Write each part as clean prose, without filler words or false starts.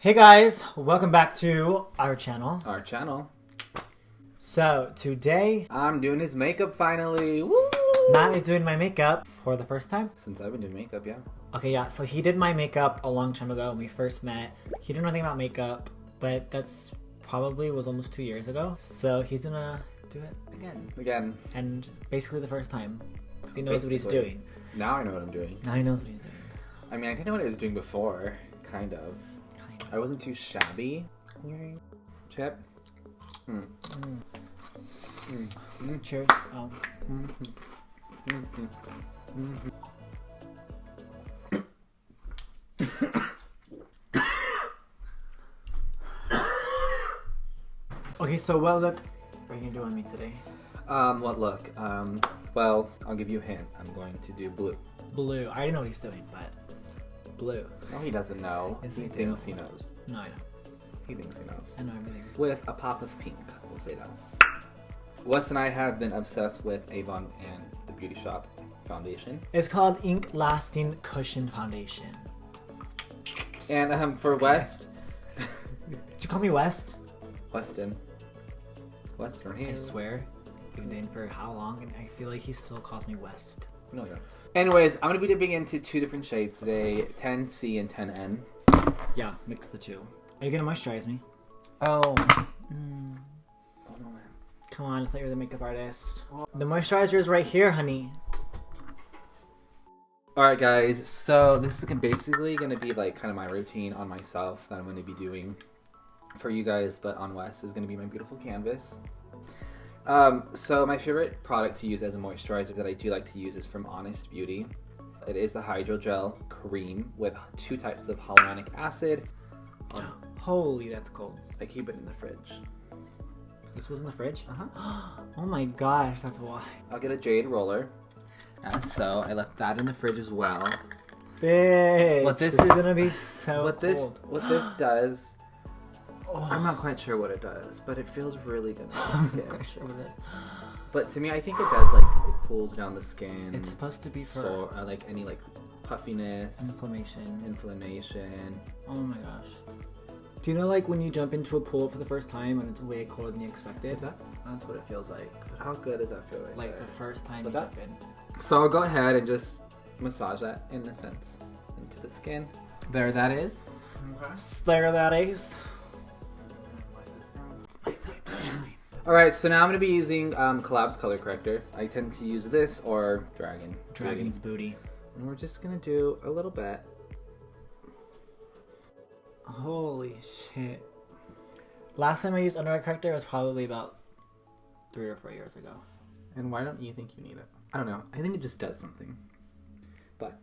Hey guys, welcome back to our channel. So today, I'm doing his makeup finally. Woo! Matt is doing my makeup for the first time. Since I've been doing makeup, yeah. Okay, yeah, so he did my makeup a long time ago when we first met. He didn't know anything about makeup, but that's probably was almost 2 years ago. So he's gonna do it again. And basically the first time. He knows what he's doing. Now I know what I'm doing. Now he knows what he's doing. I mean, I didn't know what I was doing before. Kind of. I wasn't too shabby. Chip. Cheers. Oh. Okay, so what look are you gonna do on me today? What look? Well, I'll give you a hint. I'm going to do blue. Blue. I already know what he's doing, but blue. No, he doesn't know. Yes, he I thinks do. he knows. No, I know. He thinks he knows. I know everything. With a pop of pink, we'll say that. Wes and I have been obsessed with Avon and the Beauty Shop foundation. It's called Ink Lasting Cushion Foundation. And for West, Did you call me West? Western here. I swear. You've been dating for how long? And I feel like he still calls me West. No, no. Anyways, I'm going to be dipping into two different shades today, 10C and 10N. Yeah, mix the two. Are you gonna moisturize me? Oh. Mm. Oh no, man. Come on, I thought you were the makeup artist. The moisturizer is right here, honey. Alright guys, so this is basically going to be like kind of my routine on myself that I'm going to be doing for you guys, but on Wes is going to be my beautiful canvas. So my favorite product to use as a moisturizer that I do like to use is from Honest Beauty. It is the Hydrogel Cream with 2 types of hyaluronic acid. Holy, that's cold. I keep it in the fridge. This was in the fridge? Uh-huh. Oh my gosh, that's why. I'll get a jade roller. As so, I left that in the fridge as well. Bitch, What this is is gonna be so what cold. this does. Oh. I'm not quite sure what it does, but it feels really good on the I'm not skin. sure what it is. But to me, I think it does like it cools down the skin. It's supposed to be for so like any like puffiness, inflammation. Oh my gosh. Do you know like when you jump into a pool for the first time and it's way colder than you expected? That's what it feels like. But how good does that feel right Like there? the first time Like you that? jump in. So I'll go ahead and just massage that in a sense into the skin. There that is. There that is. Alright, so now I'm going to be using Collab's color corrector. I tend to use this or Dragon's booty. And we're just going to do a little bit. Holy shit. Last time I used under eye corrector was probably about 3 or 4 years ago. And why don't you think you need it? I don't know. I think it just does something. But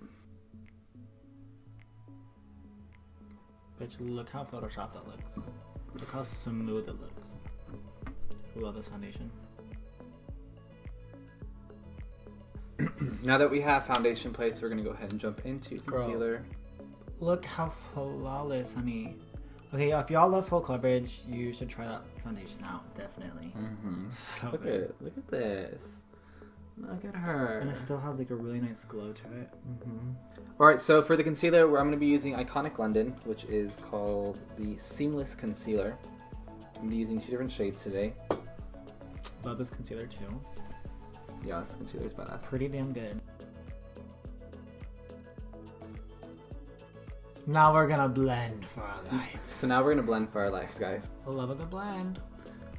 Bitch, look how photoshopped that looks. Look how smooth it looks. I love this foundation. now that we have foundation placed, we're going to go ahead and jump into concealer. Look how flawless, honey. Okay, if y'all love full coverage, you should try that foundation out, definitely. So Look good. at this. Look at her. And it still has like a really nice glow to it. Alright, so for the concealer, I'm going to be using Iconic London, which is called the Seamless Concealer. I'm going to be using 2 different shades today. Love this concealer too. Yeah, this concealer is badass. Pretty damn good. Now we're gonna blend for our lives. So now we're going to blend for our lives, guys. I love a good blend.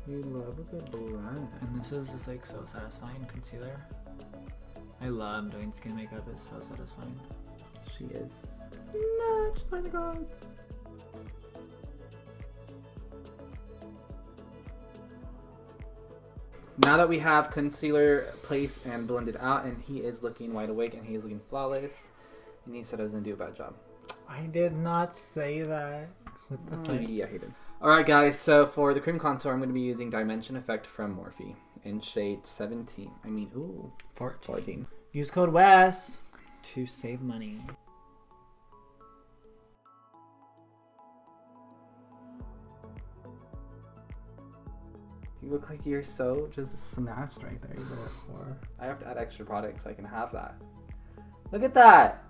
We love a good blend. And this is just like so satisfying concealer. I love doing skin makeup, it's so satisfying. She is snatched by the gods. Now that we have concealer placed and blended out, and he is looking wide awake and he is looking flawless, and he said I was going to do a bad job. I did not say that. What the fuck? Yeah, he did. Alright guys, so for the cream contour, I'm going to be using Dimension Effect from Morphe in shade 17. 14. Use code WES to save money. You look like you're so just snatched right there. I have to add extra product so I can have that. Look at that!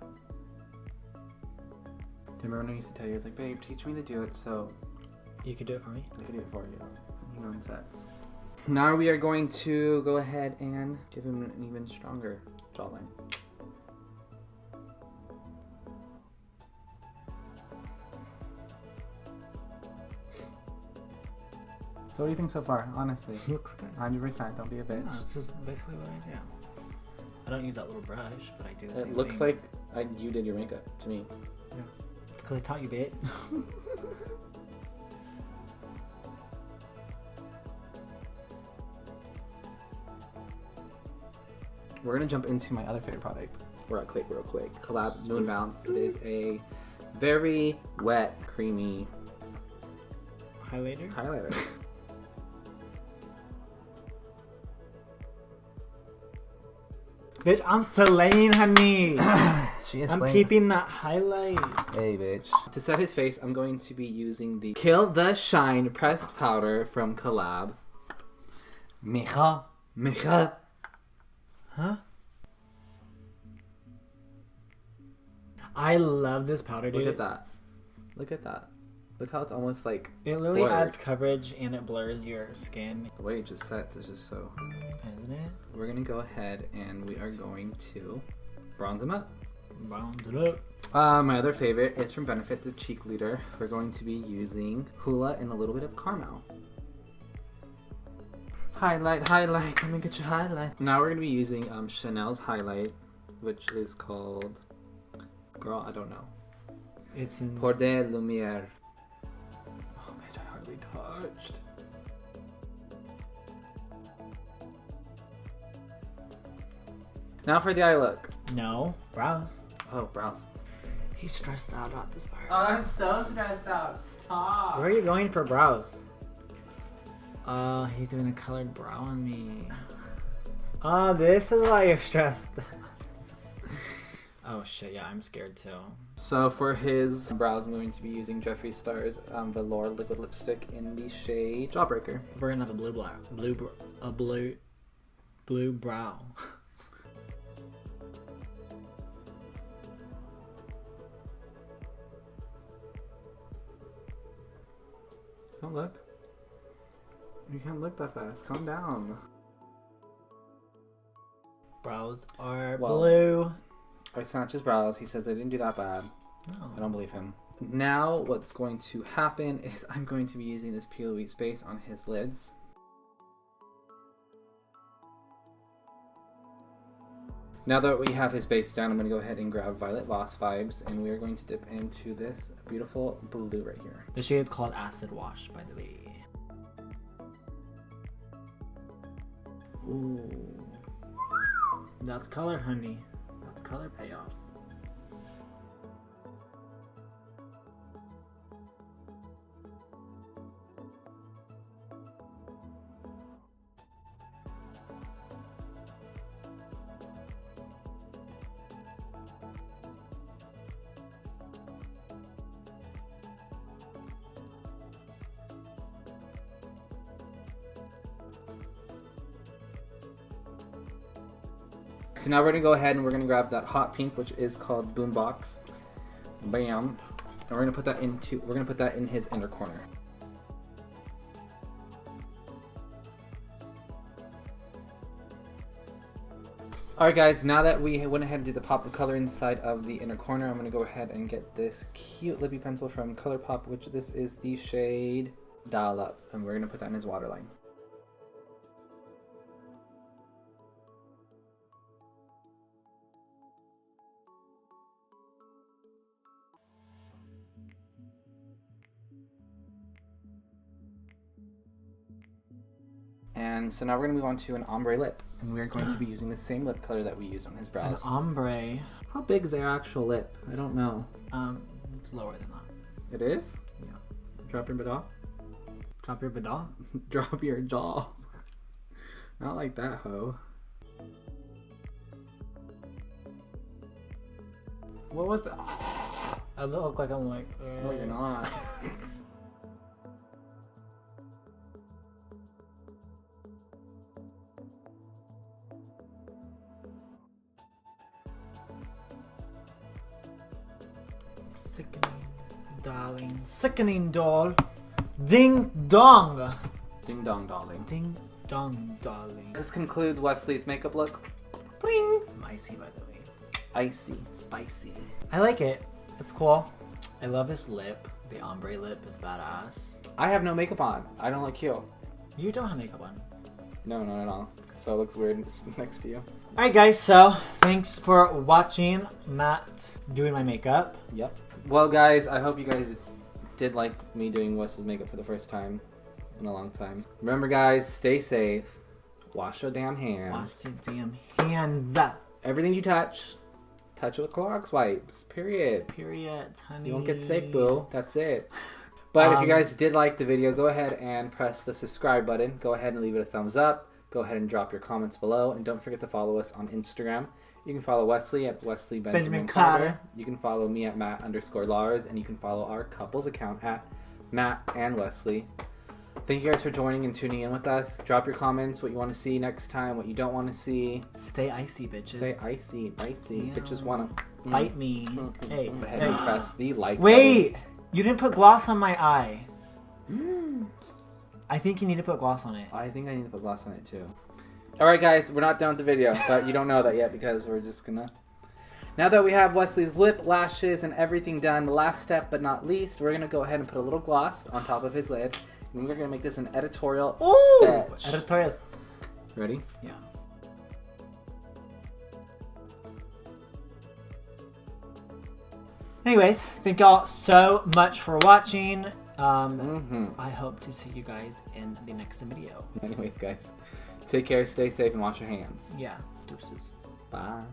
Do you remember when I used to tell you, I was like, babe, teach me to do it so You could do it for me? I can do it for you. You know, in sets. Now we are going to go ahead and give him an even stronger jawline. So what do you think so far, honestly? Looks good. 100%, don't be a bitch. No, this is basically what I do. I don't use that little brush, but I do the same thing. It looks like you did your makeup to me. Yeah. It's because I taught you, babe. We're gonna jump into my other favorite product. Real quick. Collab Moon Bounce. It is a very wet, creamy highlighter. Bitch, I'm slaying, honey. She is I'm slaying. keeping that highlight. Hey, bitch. To set his face, I'm going to be using the Kill the Shine pressed powder from Collab. Mija. Huh? I love this powder, dude. Look at that. Look how it's almost like It literally blurred. adds coverage and it blurs your skin. The way it just sets is just so... Isn't it? We're going to go ahead and we are going to bronze him up. Round it up. My other favorite is from Benefit, the Cheek Leader. We're going to be using Hoola and a little bit of Caramel. Highlight. Let me get your highlight. Now we're going to be using Chanel's highlight, which is called... Girl, I don't know. It's in... Pour de Lumière. Oh, bitch, I hardly touched. Now for the eye look. No. Brows. Oh, brows. He's stressed out about this part. I'm so stressed out. Stop. Where are you going for brows? He's doing a colored brow on me. This is why you're stressed. Oh shit, yeah, I'm scared too. So for his brows, I'm going to be using Jeffree Star's Velour liquid lipstick in the shade Jawbreaker. We're gonna have a blue brow. Don't look. You can't look that fast. Calm down. Brows are Well, blue. I snatched his brows. He says I didn't do that bad. No. I don't believe him. Now what's going to happen is I'm going to be using this PLE space on his lids. Now that we have his base down, I'm going to go ahead and grab Violet Voss Vibes, and we are going to dip into this beautiful blue right here. The shade is called Acid Wash, by the way. Ooh. That's color, honey. That's color payoff. So now we're going to go ahead and we're going to grab that hot pink, which is called Boombox. Bam. And we're going to put that in his inner corner. Alright guys, now that we went ahead and did the pop of color inside of the inner corner, I'm going to go ahead and get this cute lippy pencil from ColourPop, which this is the shade Dial Up. And we're going to put that in his waterline. And so now we're going to move on to an ombre lip. And we're going to be using the same lip color that we used on his An brows. ombre. How big is their actual lip? I don't know. It's lower than that. It is? Yeah. Drop your jaw. Drop your badal. Drop your jaw. Not like that, ho. What was that? I look like I'm like... No, you're not. Sickening. darling. Sickening doll. Ding dong. Ding dong, darling. Ding dong, darling. This concludes Wesley's makeup look. Bring. I'm icy, by the way. Icy. Spicy. I like it. It's cool. I love this lip. The ombre lip is badass. I have no makeup on. I don't look cute. You don't have makeup on. No, not at all. So it looks weird next to you. Alright guys, so thanks for watching Matt doing my makeup. Yep. Well guys, I hope you guys did like me doing Wes's makeup for the first time in a long time. Remember guys, stay safe. Wash your damn hands. Wash your damn hands. Everything you touch it with Clorox wipes. Period. Period, honey. You won't get sick, boo. That's it. But if you guys did like the video, go ahead and press the subscribe button. Go ahead and leave it a thumbs up. Go ahead and drop your comments below. And don't forget to follow us on Instagram. You can follow Wesley at Wesley Benjamin Carter. You can follow me at Matt_Lars. And you can follow our couples account at Matt and Wesley. Thank you guys for joining and tuning in with us. Drop your comments, what you want to see next time, what you don't want to see. Stay icy, bitches. Stay icy. Yeah. Bitches want to bite me. Hey, go ahead and press the like Wait! Button. You didn't put gloss on my eye. I think you need to put gloss on it. I think I need to put gloss on it too. Alright guys, we're not done with the video, but you don't know that yet because we're just gonna... Now that we have Wesley's lip, lashes, and everything done, the last step but not least, we're gonna go ahead and put a little gloss on top of his lid. And we're gonna make this an editorial. Ooh! Editorial. Ready? Yeah. Anyways, thank y'all so much for watching. I hope to see you guys in the next video. Anyways, guys, take care, stay safe, and wash your hands. Yeah. Deuces. Bye.